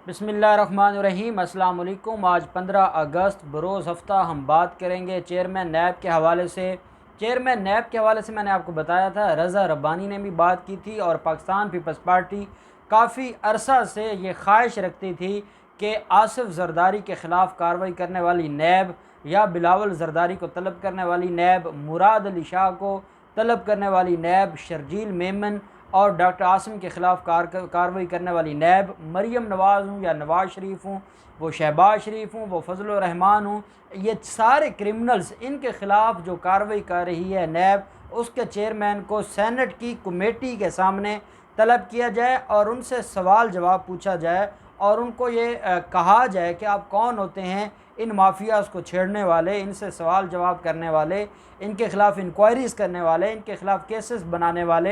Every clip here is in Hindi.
बिस्मिल्लाहिर्रहमानिर्रहीम। अस्सलाम वालेकुम। आज 15 अगस्त बरोज़ हफ़्ता हम बात करेंगे चेयरमैन नैब के हवाले से। चेयरमैन नैब के हवाले से मैंने आपको बताया था, रज़ा रब्बानी ने भी बात की थी और पाकिस्तान पीपल्स पार्टी काफ़ी अरसा से ये ख्वाहिश रखती थी कि आसिफ ज़रदारी के ख़िलाफ़ कार्रवाई करने वाली नैब या बिलावल ज़रदारी को तलब करने वाली नैब, मुराद अली शाह को तलब करने वाली नैब, शर्जील मेमन और डॉक्टर आसिम के ख़िलाफ़ कार्रवाई करने वाली नैब, मरीम नवाज़ हूँ या नवाज़ शरीफ हूँ, वो शहबाज शरीफ हूँ, वो फजल रहमान हूँ, ये सारे क्रिमिनल्स, इनके ख़िलाफ़ जो कार्रवाई कर रही है नैब, उसके चेयरमैन को सेनेट की कमेटी के सामने तलब किया जाए और उनसे सवाल जवाब पूछा जाए और उनको ये कहा जाए कि आप कौन होते हैं इन माफियाज़ को छेड़ने वाले, इनसे सवाल जवाब करने वाले, इनके ख़िलाफ़ इंक्वायरीज़ करने वाले, इनके ख़िलाफ़ केसेस बनाने वाले।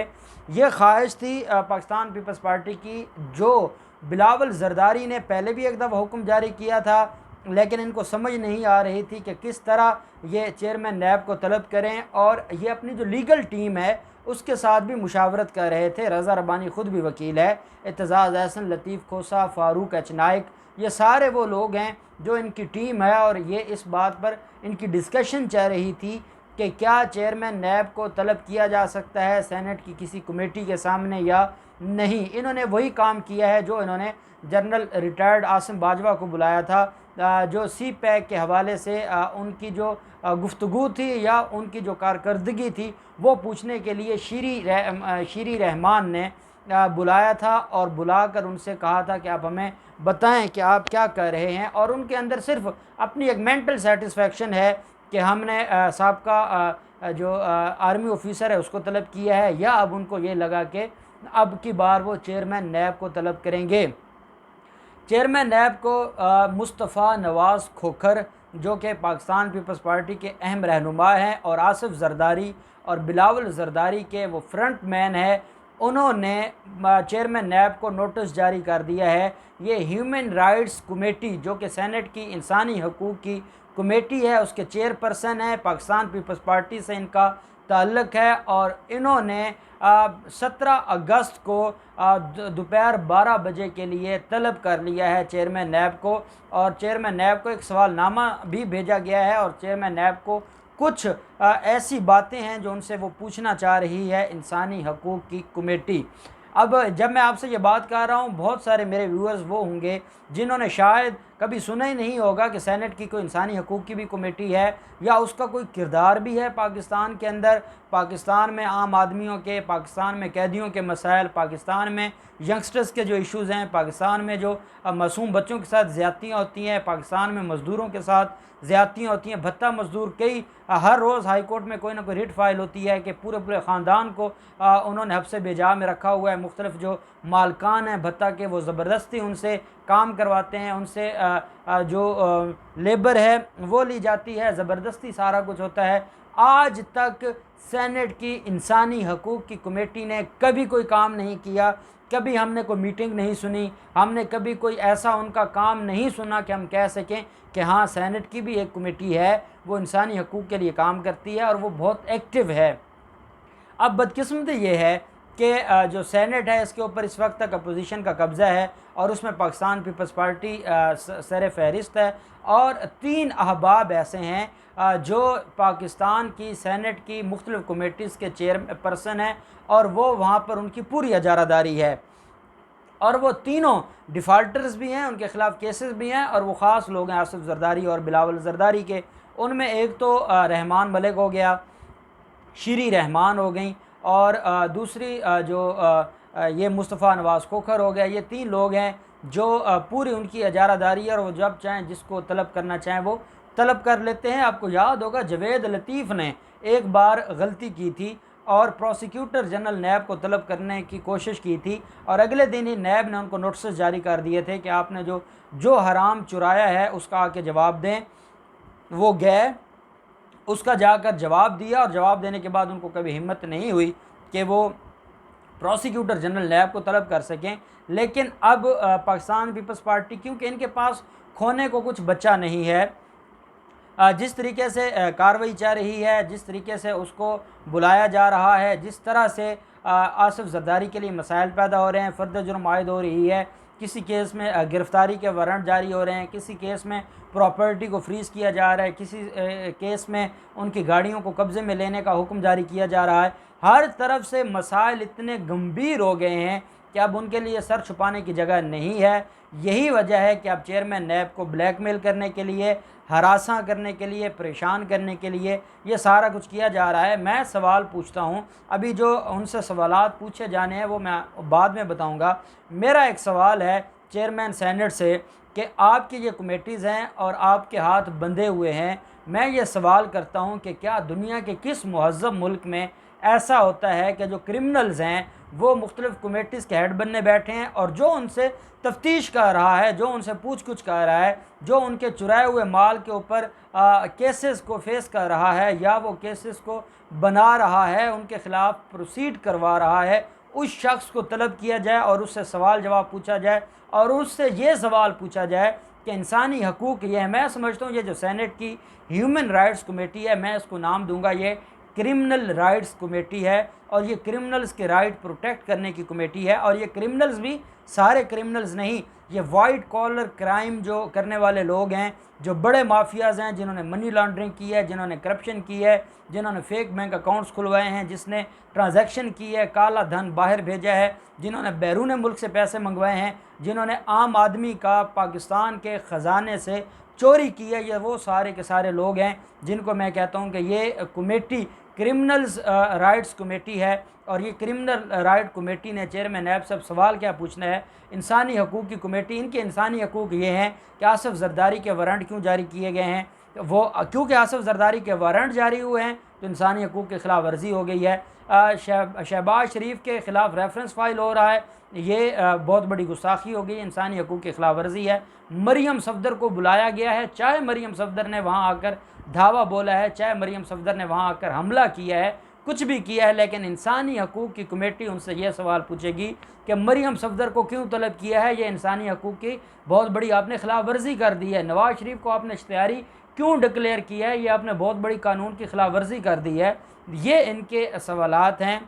ये ख्वाहिश थी पाकिस्तान पीपल्स पार्टी की, जो बिलावल ज़रदारी ने पहले भी एक दफ़ा हुक्म जारी किया था, लेकिन इनको समझ नहीं आ रही थी कि किस तरह ये चेयरमैन नैब को तलब करें और ये अपनी जो लीगल टीम है उसके साथ भी मुशावरत कर रहे थे। रज़ा रब्बानी ख़ुद भी वकील है, एतज़ाज़ एहसन, लतीफ़ खोसा, फ़ारूक एच नाइक, ये सारे वो लोग हैं जो इनकी टीम है और ये इस बात पर इनकी डिस्कशन चल रही थी कि क्या चेयरमैन नैब को तलब किया जा सकता है सेनेट की किसी कमेटी के सामने या नहीं। इन्होंने वही काम किया है जो इन्होंने जनरल रिटायर्ड आसिम बाजवा को बुलाया था, जो सी पैक के हवाले से उनकी जो गुफ्तगू थी या उनकी जो कारकर्दगी थी वो पूछने के लिए शीरी रहमान ने बुलाया था और बुलाकर उनसे कहा था कि आप हमें बताएं कि आप क्या कर रहे हैं। और उनके अंदर सिर्फ अपनी एक मेंटल सेटिस्फेक्शन है कि हमने साहब जो आर्मी ऑफिसर है उसको तलब किया है, या अब उनको ये लगा कि अब की बार वो चेयरमैन नैब को तलब करेंगे। चेयरमैन नैब को मुस्तफ़ा नवाज़ खोखर, जो कि पाकिस्तान पीपल्स पार्टी के अहम रहनुमा हैं और आसिफ ज़रदारी और बिलावल ज़रदारी के वो फ्रंट मैन है, उन्होंने चेयरमैन नैब को नोटिस जारी कर दिया है। ये ह्यूमन राइट्स कमेटी, जो कि सेनेट की इंसानी हकूक़ की कमेटी है, उसके चेयरपर्सन है, पाकिस्तान पीपल्स पार्टी से इनका ताल्लुक़ है और इन्होंने 17 अगस्त को दोपहर 12 बजे के लिए तलब कर लिया है चेयरमैन नैब को, और चेयरमैन नैब को एक सवालनामा भी भेजा गया है और चेयरमैन नैब को कुछ ऐसी बातें हैं जो उनसे वो पूछना चाह रही है इंसानी हकूक़ की कमेटी। अब जब मैं आपसे ये बात कर रहा हूँ, बहुत सारे मेरे व्यूअर्स वो होंगे जिन्होंने शायद कभी सुना ही नहीं होगा कि सेनेट की कोई इंसानी हकूक़ की भी कमेटी है या उसका कोई किरदार भी है पाकिस्तान के अंदर। पाकिस्तान में आम आदमियों के, पाकिस्तान में कैदियों के मसाइल, पाकिस्तान में यंगस्टर्स के जो इश्यूज़ हैं, पाकिस्तान में जो मासूम बच्चों के साथ ज़्यादतियाँ होती हैं, पाकिस्तान में मज़दूरों के साथ ज़्यादतियाँ होती हैं, भत्ता मज़दूर, कई हर रोज़ हाई कोर्ट में कोई ना कोई रिट फाइल होती है कि पूरे पूरे ख़ानदान को उन्होंने हब्से बेजा में रखा हुआ है। मुख्तलिफ जो मालकान हैं भत्ता के, वो ज़बरदस्ती उनसे काम करवाते हैं, उनसे जो लेबर है वो ली जाती है, ज़बरदस्ती सारा कुछ होता है। आज तक सेनेट की इंसानी हकूक़ की कमेटी ने कभी कोई काम नहीं किया, कभी हमने कोई मीटिंग नहीं सुनी, हमने कभी कोई ऐसा उनका काम नहीं सुना कि हम कह सकें कि हाँ सेनेट की भी एक कमेटी है, वो इंसानी हकूक़ के लिए काम करती है और वो बहुत एक्टिव है। अब बदकिस्मती ये है कि जो सेनेट है इसके ऊपर इस वक्त तक अपोजिशन का कब्ज़ा है और उसमें पाकिस्तान पीपल्स पार्टी सर फहरिस्त है और 3 अहबाब ऐसे हैं जो पाकिस्तान की सेनेट की मुख्तलिफ़ कमेटीज़ के चेयरपर्सन हैं और वो वहाँ पर उनकी पूरी इजारादारी है और वो तीनों डिफ़ाल्टर्स भी हैं, उनके ख़िलाफ़ केसेस भी हैं और वो ख़ास लोग हैं आसिफ ज़रदारी और बिलावल ज़रदारी के। उनमें एक तो रहमान मलिक हो गया, शीरी रहमान हो गई और दूसरी ये मुस्तफ़ा नवाज़ खोखर हो गया। ये 3 लोग हैं जो पूरी उनकी इजारादारी है और वो जब चाहें जिसको तलब करना चाहें वो तलब कर लेते हैं। आपको याद होगा जवेद लतीफ़ ने एक बार गलती की थी और प्रोसिक्यूटर जनरल नैब को तलब करने की कोशिश की थी और अगले दिन ही नैब ने उनको नोटिस जारी कर दिए थे कि आपने जो हराम चुराया है उसका आके जवाब दें। वो गए, उसका जाकर जवाब दिया और जवाब देने के बाद उनको कभी हिम्मत नहीं हुई कि वो प्रोसिक्यूटर जनरल नैब को तलब कर सकें। लेकिन अब पाकिस्तान पीपल्स पार्टी, क्योंकि इनके पास खोने को कुछ बचा नहीं है, जिस तरीके से कार्रवाई चल रही है, जिस तरीके से उसको बुलाया जा रहा है, जिस तरह से आसिफ ज़रदारी के लिए मसाइल पैदा हो रहे हैं, फ़र्द जुर्म आयद हो रही है, किसी केस में गिरफ़्तारी के वारंट जारी हो रहे हैं, किसी केस में प्रॉपर्टी को फ्रीज़ किया जा रहा है, किसी केस में उनकी गाड़ियों को कब्ज़े में लेने का हुक्म जारी किया जा रहा है। हर तरफ से मसाइल इतने गंभीर हो गए हैं कि अब उनके लिए सर छुपाने की जगह नहीं है। यही वजह है कि अब चेयरमैन नैब को ब्लैकमेल करने के लिए, हरासा करने के लिए, परेशान करने के लिए ये सारा कुछ किया जा रहा है। मैं सवाल पूछता हूँ, अभी जो उनसे सवालात पूछे जाने हैं वो मैं बाद में बताऊँगा। मेरा एक सवाल है चेयरमैन सेनेट से कि आपकी ये कमेटीज़ हैं और आपके हाथ बंधे हुए हैं। मैं ये सवाल करता हूँ कि क्या दुनिया के किस मुहज़्ज़ब मुल्क में ऐसा होता है कि जो क्रिमिनल्स हैं वो मुख्तलिफ़ कमेटीज़ के हेड बनने बैठे हैं और जो उनसे तफ्तीश कर रहा है, जो उनसे पूछ कुछ कर रहा है, जो उनके चुराए हुए माल के ऊपर केसेस को फेस कर रहा है या वो केसेस को बना रहा है, उनके ख़िलाफ़ प्रोसीड करवा रहा है, उस शख्स को तलब किया जाए और उससे सवाल जवाब पूछा जाए और उससे ये सवाल पूछा जाए कि इंसानी हकूक़ ये है। मैं समझता हूँ ये जो सेनेट की ह्यूमन राइट्स कमेटी है, मैं इसको नाम दूंगा ये क्रिमिनल राइट्स कमेटी है और ये क्रिमिनल्स के राइट प्रोटेक्ट करने की कमेटी है। और ये क्रिमिनल्स भी सारे क्रिमिनल्स नहीं, ये वाइट कॉलर क्राइम जो करने वाले लोग हैं, जो बड़े माफियाज़ हैं, जिन्होंने मनी लॉन्ड्रिंग की है, जिन्होंने करप्शन की है, जिन्होंने फेक बैंक अकाउंट्स खुलवाए हैं, जिसने ट्रांजैक्शन की है, काला धन बाहर भेजा है, जिन्होंने बैरून मुल्क से पैसे मंगवाए हैं, जिन्होंने आम आदमी का पाकिस्तान के ख़जाने से चोरी की है, ये वो सारे के सारे लोग हैं जिनको मैं कहता हूँ कि ये कमेटी क्रिमिनल्स राइट्स कमेटी है। और ये क्रिमिनल राइट कमेटी ने चेयरमैन नैब साहब सवाल क्या पूछना है, इंसानी हकूक़ की कमेटी, इनके इंसानी हकूक़ ये हैं कि आसिफ जरदारी के वारंट क्यों जारी किए गए हैं। वो क्योंकि आसिफ जरदारी के वारंट जारी हुए हैं तो इंसानी हकूक़ की खिलाफ वर्जी हो गई है। शहबाज शरीफ के ख़िलाफ़ रेफरेंस फ़ाइल हो रहा है, ये बहुत बड़ी गुस्ताखी हो गई, इंसानी हकूक़ की खिलाफ वर्जी है। मरियम सफदर को बुलाया गया है, चाहे मरियम सफदर ने वहाँ आकर धावा बोला है, चाहे मरियम सफदर ने वहाँ आकर हमला किया है, कुछ भी किया है, लेकिन इंसानी हकूक़ की कमेटी उनसे यह सवाल पूछेगी कि मरियम सफदर को क्यों तलब किया है, ये इंसानी हकूक़ की बहुत बड़ी आपने खिलाफ वर्जी कर दी है। नवाज़ शरीफ को आपने इश्तिहारी क्यों डिक्लेयर किया है, ये आपने बहुत बड़ी कानून की खिलाफ वर्जी कर दी है। ये इनके सवालात हैं,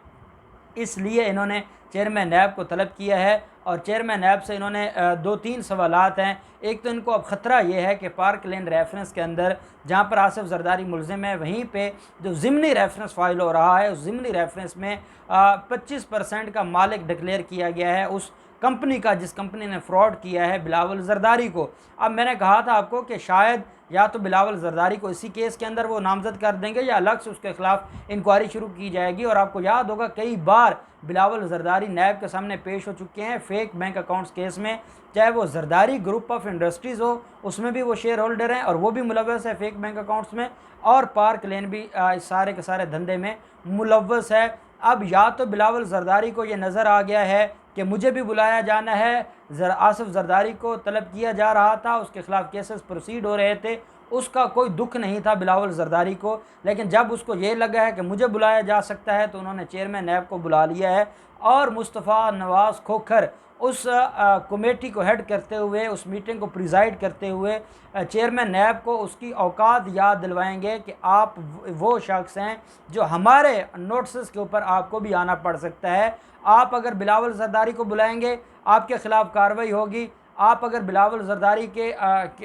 इसलिए इन्होंने चेयरमैन नैब को तलब किया है। और चेयरमैन नैब से इन्होंने दो तीन सवालात हैं। एक तो इनको अब ख़तरा ये है कि पार्क लेन रेफरेंस के अंदर जहाँ पर आसिफ जरदारी मुलजिम है, वहीं पे जो ज़िमनी रेफरेंस फ़ाइल हो रहा है, उस ज़िमनी रेफरेंस में 25% का मालिक डिक्लेयर किया गया है उस कंपनी का जिस कंपनी ने फ्रॉड किया है बिलावल जरदारी को। अब मैंने कहा था आपको कि शायद या तो बिलावल जरदारी को इसी केस के अंदर वो नामजद कर देंगे या अलग से उसके खिलाफ इंक्वायरी शुरू की जाएगी। और आपको याद होगा कई बार बिलावल जरदारी नैब के सामने पेश हो चुके हैं फेक बैंक अकाउंट्स केस में, चाहे वो जरदारी ग्रुप ऑफ इंडस्ट्रीज़ हो, उसमें भी वो शेयर होल्डर हैं और वो भी मुलव्वस है फेक बैंक अकाउंट्स में, और पार्क लेन भी इस सारे के सारे धंधे में मुलव्वस है। अब या तो बिलावल जरदारी को ये नज़र आ गया है कि मुझे भी बुलाया जाना है, आसिफ जरदारी को तलब किया जा रहा था, उसके ख़िलाफ़ केसेस प्रोसीड हो रहे थे, उसका कोई दुख नहीं था बिलावल जरदारी को, लेकिन जब उसको ये लगा है कि मुझे बुलाया जा सकता है तो उन्होंने चेयरमैन नैब को बुला लिया है। और मुस्तफ़ा नवाज़ खोखर उस कमेटी को हेड करते हुए, उस मीटिंग को प्रिजाइड करते हुए चेयरमैन नैब को उसकी औकात याद दिलवाएंगे कि आप वो शख्स हैं जो हमारे नोटिस के ऊपर आपको भी आना पड़ सकता है। आप अगर बिलावल जरदारी को बुलाएंगे आपके ख़िलाफ़ कार्रवाई होगी, आप अगर बिलावल जरदारी के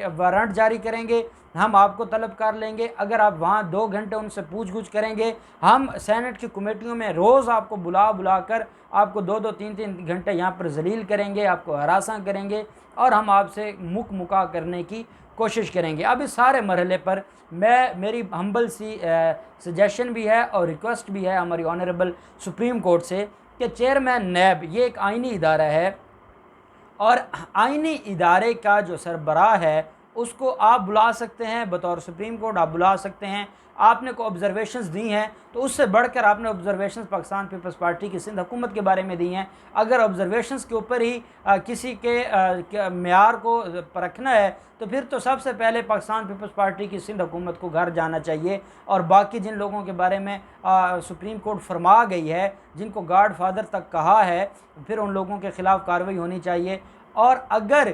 वारंट जारी करेंगे हम आपको तलब कर लेंगे, अगर आप वहाँ 2 घंटे उनसे पूछ गुछ करेंगे हम सेनेट की कमेटियों में रोज़ आपको बुला कर आपको 2-2 3-3 घंटे यहाँ पर जलील करेंगे, आपको हरासा करेंगे और हम आपसे मुका करने की कोशिश करेंगे। अब इस सारे मरहले पर मेरी हम्बल सी सजेशन भी है और रिक्वेस्ट भी है हमारी ऑनरेबल सुप्रीम कोर्ट से कि चेयरमैन नैब ये एक आइनी इदारा है और आइनी इदारे का जो सरबराह है उसको आप बुला सकते हैं, बतौर सुप्रीम कोर्ट आप बुला सकते हैं। आपने को ऑब्जर्वेशंस दी हैं तो उससे बढ़कर आपने ऑब्जर्वेशंस पाकिस्तान पीपल्स पार्टी की सिंध हुकूमत के बारे में दी हैं। अगर ऑब्जर्वेशंस के ऊपर ही किसी के मेयार को परखना है तो फिर तो सबसे पहले पाकिस्तान पीपल्स पार्टी की सिंध हुकूमत को घर जाना चाहिए और बाकी जिन लोगों के बारे में सुप्रीम कोर्ट फरमा गई है, जिनको गॉड फादर तक कहा है, फिर उन लोगों के ख़िलाफ़ कार्रवाई होनी चाहिए। और अगर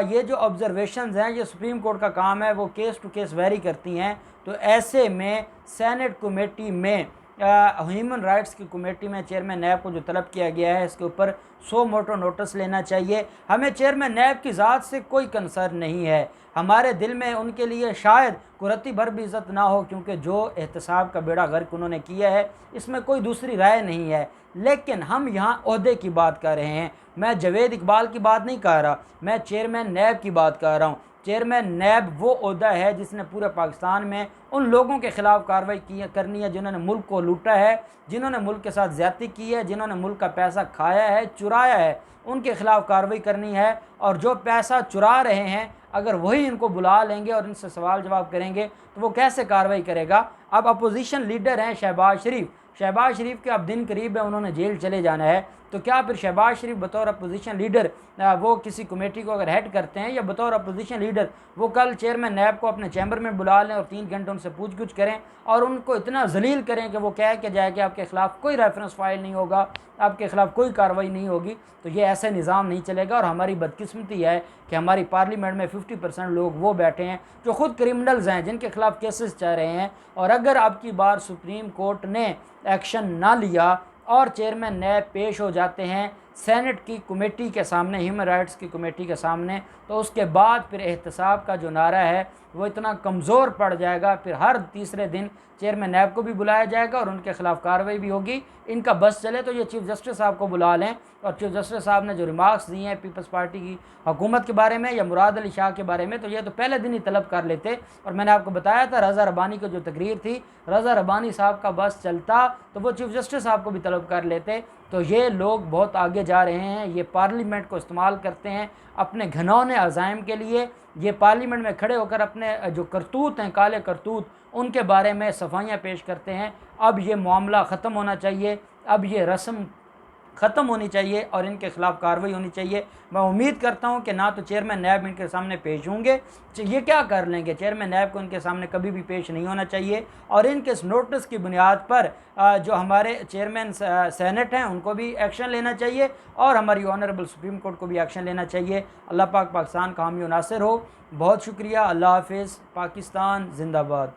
ये जो ऑब्जर्वेशंस हैं, ये सुप्रीम कोर्ट का काम है, वो केस टू केस वेरी करती हैं, तो ऐसे में सेनेट कमेटी में ह्यूमन राइट्स की कमेटी में चेयरमैन नैब को जो तलब किया गया है इसके ऊपर 100 मोटो नोटिस लेना चाहिए। हमें चेयरमैन नैब की ज़ात से कोई कंसर्न नहीं है, हमारे दिल में उनके लिए शायद कुरत्ती भर भी इज़्ज़त ना हो, क्योंकि जो एहतसाब का बेड़ा गर्क उन्होंने किया है इसमें कोई दूसरी राय नहीं है। लेकिन हम यहाँ ओहदे की बात कर रहे हैं, मैं जावेद इकबाल की बात नहीं कर रहा, मैं चेयरमैन नैब की बात कर रहा हूँ। चेयरमैन नैब वो ओहदा है जिसने पूरे पाकिस्तान में उन लोगों के ख़िलाफ़ कार्रवाई करनी है जिन्होंने मुल्क को लूटा है, जिन्होंने मुल्क के साथ ज़्यादती की है, जिन्होंने मुल्क का पैसा खाया है, चुराया है, उनके ख़िलाफ़ कार्रवाई करनी है। और जो पैसा चुरा रहे हैं अगर वही इनको बुला लेंगे और इनसे सवाल जवाब करेंगे तो वो कैसे कार्रवाई करेगा। अब अपोजिशन लीडर हैं शहबाज शरीफ के अब दिन करीब है, उन्होंने जेल चले जाना है, तो क्या फिर शहबाज शरीफ बतौर अपोजिशन लीडर वो किसी कमेटी को अगर हेड करते हैं, या बतौर अपोजिशन लीडर वो कल चेयरमैन नैब को अपने चैम्बर में बुला लें और 3 घंटे उनसे पूछ गुछ करें और उनको इतना जलील करें कि वो कह के जाए कि आपके ख़िलाफ़ कोई रेफरेंस फाइल नहीं होगा, आपके ख़िलाफ़ कोई कार्रवाई नहीं होगी। तो ये ऐसा निज़ाम नहीं चलेगा। और हमारी बदकिस्मती है कि हमारी पार्लियामेंट में 50% लोग वो बैठे हैं जो ख़ुद क्रिमिनल्स हैं, जिनके ख़िलाफ़ केसेस चल रहे हैं। और अगर अब की बार सुप्रीम कोर्ट ने एक्शन ना लिया और चेयरमैन नैब पेश हो जाते हैं सेनेट की कमेटी के सामने, ह्यूमन राइट्स की कमेटी के सामने, तो उसके बाद फिर एहतसाब का जो नारा है वो इतना कमज़ोर पड़ जाएगा, फिर हर तीसरे दिन चेयरमैन नैब को भी बुलाया जाएगा और उनके ख़िलाफ़ कार्रवाई भी होगी। इनका बस चले तो ये चीफ़ जस्टिस साहब को बुला लें, और चीफ़ जस्टिस साहब ने जो रिमार्क्स दिए हैं पीपल्स पार्टी की हुकूमत के बारे में या मुराद अली शाह के बारे में, तो ये तो पहले दिन ही तलब कर लेते। और मैंने आपको बताया था रज़ा रब्बानी की जो तकरीर थी, रज़ा रब्बानी साहब का बस चलता तो वो चीफ़ जस्टिस साहब को भी तलब कर लेते। तो ये लोग बहुत आगे जा रहे हैं, ये पार्लियामेंट को इस्तेमाल करते हैं अपने घनौने अज़ाइम के लिए। ये पार्लियामेंट में खड़े होकर अपने जो करतूत हैं, काले करतूत, उनके बारे में सफाइयाँ पेश करते हैं। अब ये मामला ख़त्म होना चाहिए, अब ये रस्म ख़त्म होनी चाहिए और इनके ख़िलाफ़ कार्रवाई होनी चाहिए। मैं उम्मीद करता हूं कि ना तो चेयरमैन नैब इनके सामने पेश होंगे, ये क्या कर लेंगे, चेयरमैन नैब को इनके सामने कभी भी पेश नहीं होना चाहिए। और इनके इस नोटिस की बुनियाद पर जो हमारे चेयरमैन सेनेट हैं उनको भी एक्शन लेना चाहिए और हमारी ऑनरेबल सुप्रीम कोर्ट को भी एक्शन लेना चाहिए। अल्लाह पाक पाकिस्तान का हामी और नासिर हो। बहुत शुक्रिया। अल्लाह हाफिज़। पाकिस्तान जिंदाबाद।